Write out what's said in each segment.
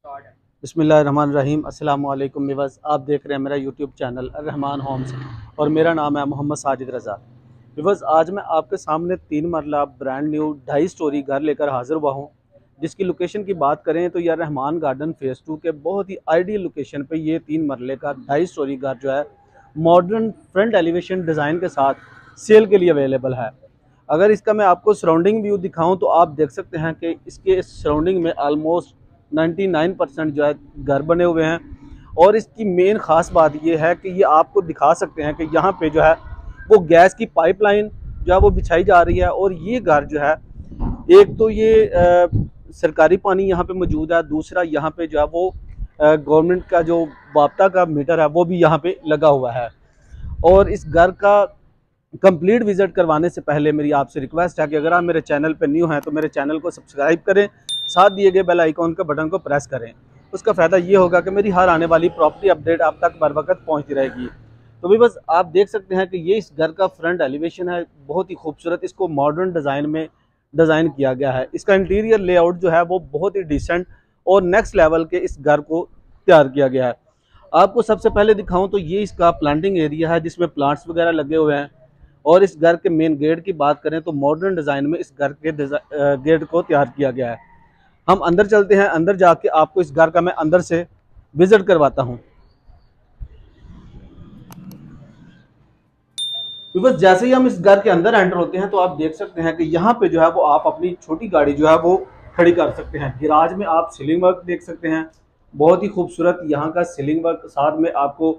बिस्मिल्लाहिर्रहमानिर्रहीम। अस्सलाम वालेकुम व्यूअर्स, आप देख रहे हैं मेरा यूट्यूब चैनल रहमान होम्स और मेरा नाम है मोहम्मद साजिद रज़ा। व्यूअर्स, आज मैं आपके सामने 3 मरला ब्रांड न्यू 2.5 स्टोरी घर लेकर हाजिर हुआ हूँ, जिसकी लोकेशन की बात करें तो यह रहमान गार्डन फेज़ 2 के बहुत ही आइडियल लोकेशन पे ये 3 मरले का 2.5 स्टोरी घर जो है मॉडर्न फ्रंट एलिवेशन डिज़ाइन के साथ सेल के लिए अवेलेबल है। अगर इसका मैं आपको सराउंडिंग व्यू दिखाऊं तो आप देख सकते हैं कि इसके सराउंडिंग में आलमोस्ट 99% जो है घर बने हुए हैं। और इसकी मेन ख़ास बात ये है कि ये आपको दिखा सकते हैं कि यहाँ पे जो है वो गैस की पाइपलाइन जो है वो बिछाई जा रही है। और ये घर जो है, एक तो ये सरकारी पानी यहाँ पे मौजूद है, दूसरा यहाँ पे जो है वो गवर्नमेंट का जो बाप्ता का मीटर है वो भी यहाँ पे लगा हुआ है। और इस घर का कंप्लीट विजिट करवाने से पहले मेरी आपसे रिक्वेस्ट है कि अगर आप मेरे चैनल पर न्यू हैं तो मेरे चैनल को सब्सक्राइब करें, साथ दिए गए बेल आइकॉन के बटन को प्रेस करें। उसका फ़ायदा ये होगा कि मेरी हर आने वाली प्रॉपर्टी अपडेट आप तक बर वक्त पहुँचती रहेगी। तो भी बस आप देख सकते हैं कि ये इस घर का फ्रंट एलिवेशन है, बहुत ही खूबसूरत। इसको मॉडर्न डिज़ाइन में डिज़ाइन किया गया है। इसका इंटीरियर लेआउट जो है वो बहुत ही डिसेंट और नेक्स्ट लेवल के इस घर को तैयार किया गया है। आपको सबसे पहले दिखाऊं तो ये इसका प्लांटिंग एरिया है, जिसमें प्लांट्स वगैरह लगे हुए हैं। और इस घर के मेन गेट की बात करें तो मॉडर्न डिज़ाइन में इस घर के गेट को तैयार किया गया है। हम अंदर चलते हैं, अंदर जाके आपको इस घर का मैं अंदर से विजिट करवाता हूँ। तो बस जैसे ही हम इस घर के अंदर एंटर होते हैं तो आप देख सकते हैं कि यहाँ पे जो है वो आप अपनी छोटी गाड़ी जो है वो खड़ी कर सकते हैं। गिराज में आप सीलिंग वर्क देख सकते हैं, बहुत ही खूबसूरत यहाँ का सीलिंग वर्क। साथ में आपको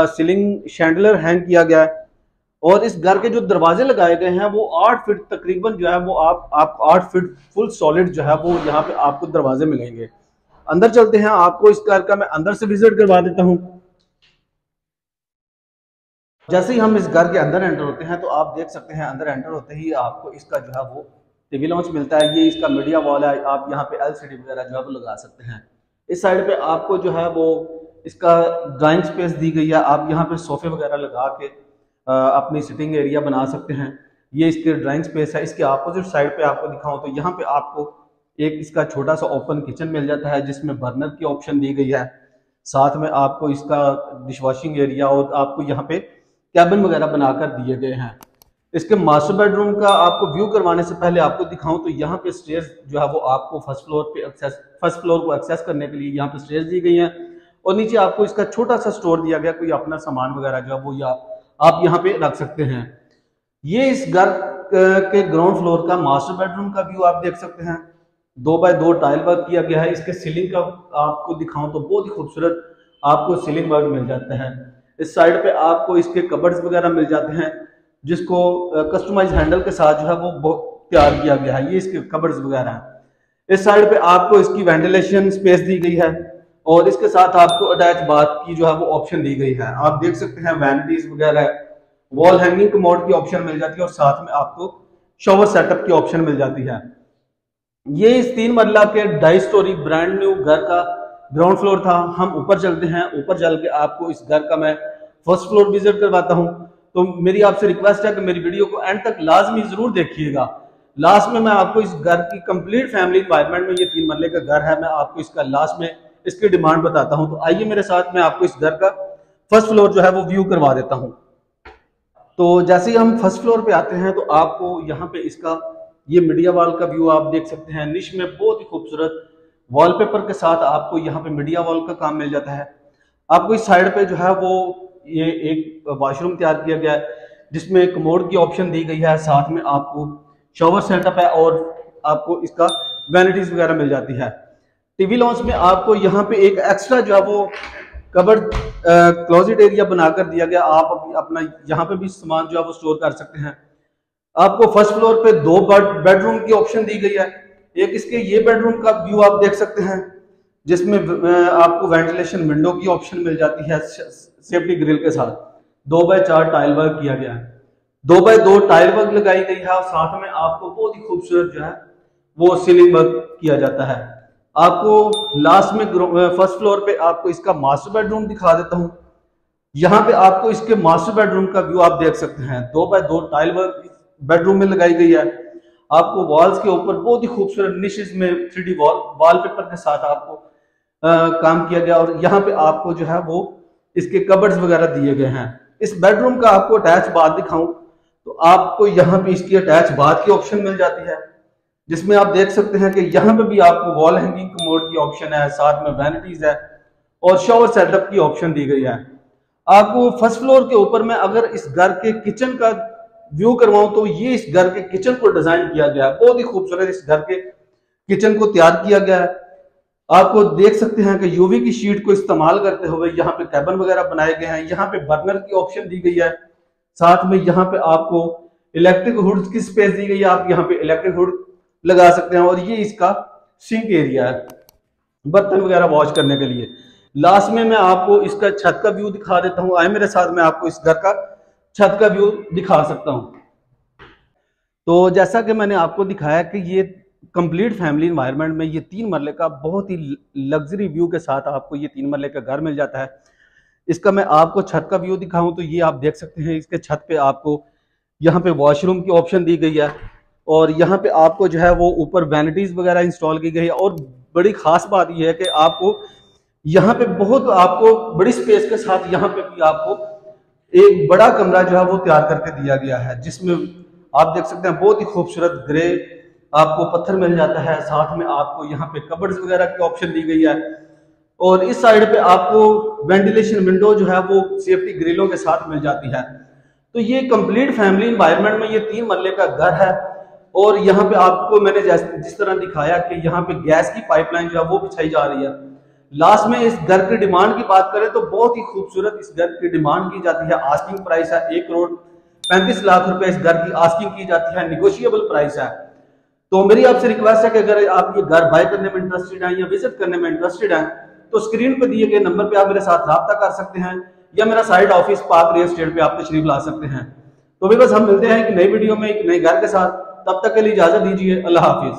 सीलिंग शैंडलर हैंग किया गया है। और इस घर के जो दरवाजे लगाए गए हैं वो 8 फीट तकरीबन जो है वो आप 8 फीट फुल सॉलिड जो है वो यहाँ पे आपको दरवाजे मिलेंगे। अंदर चलते हैं, आपको इस घर का मैं अंदर से विजिट करवा देता हूँ। जैसे ही हम इस घर के अंदर एंटर होते हैं तो आप देख सकते हैं अंदर एंटर होते ही आपको इसका जो है वो टीवी लॉन्च मिलता है। ये इसका मीडिया वॉल है, आप यहाँ पे एलसीडी वगैरह जो है वो लगा सकते हैं। इस साइड पे आपको जो है वो इसका ड्राइंग स्पेस दी गई है, आप यहाँ पे सोफे वगैरह लगा के अपनी सिटिंग एरिया बना सकते हैं। ये इसके ड्राइंग स्पेस है। इसके अपोजिट साइड पे आपको दिखाऊं तो यहाँ पे आपको एक इसका छोटा सा ओपन किचन मिल जाता है, जिसमें बर्नर की ऑप्शन दी गई है। साथ में आपको इसका डिश वॉशिंग एरिया और आपको यहाँ पे कैबिन वगैरह बनाकर दिए गए हैं। इसके मास्टर बेडरूम का आपको व्यू करवाने से पहले आपको दिखाऊं तो यहाँ पे स्टेयर्स जो है वो आपको फर्स्ट फ्लोर को एक्सेस करने के लिए यहाँ पे स्टेयर्स दी गई हैं। और नीचे आपको इसका छोटा सा स्टोर दिया गया, कोई अपना सामान वगैरह जो है वो आप यहाँ पे रख सकते हैं। ये इस घर के ग्राउंड फ्लोर का मास्टर बेडरूम का व्यू आप देख सकते हैं। 2 बाय 2 टाइल वर्क किया गया है। इसके सीलिंग का आपको दिखाऊं तो बहुत ही खूबसूरत आपको सीलिंग वर्क मिल जाता है। इस साइड पे आपको इसके कबर्ड्स वगैरह मिल जाते हैं, जिसको कस्टमाइज हैंडल के साथ जो है वो तैयार किया गया है। ये इसके कबर्ड्स वगैरह हैं। इस साइड पे आपको इसकी वेंटिलेशन स्पेस दी गई है और इसके साथ आपको अटैच बाथ की जो है वो ऑप्शन दी गई है। आप देख सकते हैं वैनिटीज वगैरह, वॉल हैंगिंग कमोड की ऑप्शन मिल जाती है और साथ में आपको शॉवर सेटअप की ऑप्शन मिल जाती है। ये इस 3 मरला के 2.5 स्टोरी ब्रांड न्यू घर का ग्राउंड फ्लोर था। हम ऊपर चलते हैं, ऊपर चल के आपको इस घर का मैं फर्स्ट फ्लोर विजिट करवाता हूँ। तो मेरी आपसे रिक्वेस्ट है कि मेरी वीडियो को एंड तक लाजमी जरूर देखिएगा। लास्ट में मैं आपको इस घर की कंप्लीट फैमिली एनवायरनमेंट में, ये 3 मरले का घर है, मैं आपको इसका लास्ट में इसकी डिमांड बताता हूं। तो आइए मेरे साथ, मैं आपको इस घर का फर्स्ट फ्लोर जो है वो व्यू करवा देता हूं। तो जैसे ही हम फर्स्ट फ्लोर पे आते हैं तो आपको यहाँ पे इसका ये मीडिया वॉल का व्यू आप देख सकते हैं। निश में बहुत ही खूबसूरत वॉलपेपर के साथ आपको यहाँ पे मीडिया वॉल का काम मिल जाता है। आपको इस साइड पे जो है वो ये एक वॉशरूम तैयार किया गया है, जिसमें कमोड की ऑप्शन दी गई है। साथ में आपको शॉवर सेटअप है और आपको इसका वैनिटीज वगैरह मिल जाती है। टीवी लॉन्च में आपको यहाँ पे एक एक्स्ट्रा जो है वो कबर्ड क्लोजेट एरिया बनाकर दिया गया। आप अपना यहाँ पे भी सामान जो है वो स्टोर कर सकते हैं। आपको फर्स्ट फ्लोर पे 2 बेडरूम की ऑप्शन दी गई है। एक इसके ये बेडरूम का व्यू आप देख सकते हैं, जिसमें आपको वेंटिलेशन विंडो की ऑप्शन मिल जाती है सेफ्टी ग्रिल के साथ। 2 बाय 4 टाइल वर्क किया गया है, 2 बाय 2 टाइल वर्क लगाई गई है और साथ में आपको बहुत ही खूबसूरत जो है वो सीलिंग वर्क किया जाता है। आपको लास्ट में फर्स्ट फ्लोर पे आपको इसका मास्टर बेडरूम दिखा देता हूं। यहाँ पे आपको इसके मास्टर बेडरूम का व्यू आप देख सकते हैं। 2 बाय 2 टाइल वर्क बेडरूम में लगाई गई है। आपको वॉल्स के ऊपर बहुत ही खूबसूरत निशेस में 3D वॉलपेपर के साथ आपको काम किया गया और यहाँ पे आपको जो है वो इसके कबर्ड्स वगैरह दिए गए हैं। इस बेडरूम का आपको अटैच बाथ दिखाऊं तो आपको यहाँ पे इसकी अटैच बाथ की ऑप्शन मिल जाती है, जिसमें आप देख सकते हैं कि यहाँ पे भी आपको वॉल हैंगिंग कमोड की ऑप्शन है, साथ में वैनिटीज है और शॉवर सेटअप की ऑप्शन दी गई है। आपको फर्स्ट फ्लोर के ऊपर में अगर इस घर के किचन का व्यू करवाऊं तो ये इस घर के किचन को डिजाइन किया गया है, बहुत ही खूबसूरत इस घर के किचन को तैयार किया गया है। आपको देख सकते हैं कि यूवी की शीट को इस्तेमाल करते हुए यहाँ पे कैबिन वगैरह बनाए गए हैं, यहाँ पे बर्नर की ऑप्शन दी गई है, साथ में यहाँ पे आपको इलेक्ट्रिक हुड की स्पेस दी गई है, आप यहाँ पे इलेक्ट्रिक हुड लगा सकते हैं और ये इसका सिंक एरिया है बर्तन वगैरह वॉश करने के लिए। लास्ट में मैं आपको इसका छत का व्यू दिखा देता हूँ, आए मेरे साथ, मैं आपको इस घर का छत का व्यू दिखा सकता हूँ। तो जैसा कि मैंने आपको दिखाया कि ये कंप्लीट फैमिली एनवायरनमेंट में ये 3 मरले का बहुत ही लग्जरी व्यू के साथ आपको ये 3 मरले का घर मिल जाता है। इसका मैं आपको छत का व्यू दिखाऊं तो ये आप देख सकते हैं, इसके छत पे आपको यहाँ पे वॉशरूम की ऑप्शन दी गई है और यहाँ पे आपको जो है वो ऊपर वैनिटीज वगैरह इंस्टॉल की गई है। और बड़ी खास बात यह है कि आपको यहाँ पे बहुत आपको बड़ी स्पेस के साथ यहाँ पे भी आपको एक बड़ा कमरा जो है वो तैयार करके दिया गया है, जिसमें आप देख सकते हैं बहुत ही खूबसूरत ग्रे आपको पत्थर मिल जाता है, साथ में आपको यहाँ पे कबर्ड्स वगैरह की ऑप्शन दी गई है और इस साइड पे आपको वेंटिलेशन विंडो जो है वो सेफ्टी ग्रिलों के साथ मिल जाती है। तो ये कंप्लीट फैमिली एनवायरनमेंट में ये 3 मरले का घर है और यहाँ पे आपको मैंने जिस तरह दिखाया कि यहाँ पे गैस की पाइपलाइन जो है वो बिछाई जा रही है। लास्ट में इस घर की डिमांड की बात करें तो बहुत ही खूबसूरत इस घर की डिमांड की जाती है। आस्किंग प्राइस है 1,35,00,000 रुपए इस घर की आस्किंग की जाती है, निगोशिएबल प्राइस है। तो मेरी आपसे रिक्वेस्ट है कि अगर आप ये घर बाय करने में इंटरेस्टेड हैं या विजिट करने में इंटरेस्टेड हैं तो स्क्रीन पर दिए गए नंबर पे आप मेरे साथ राब्ता कर सकते हैं या मेरा side office park real estate पे आप तशरीफ ला सकते हैं। तो भी बस हम मिलते हैं एक नई वीडियो में एक नए घर के साथ, तब तक के लिए इजाजत दीजिए। अल्लाह हाफिज।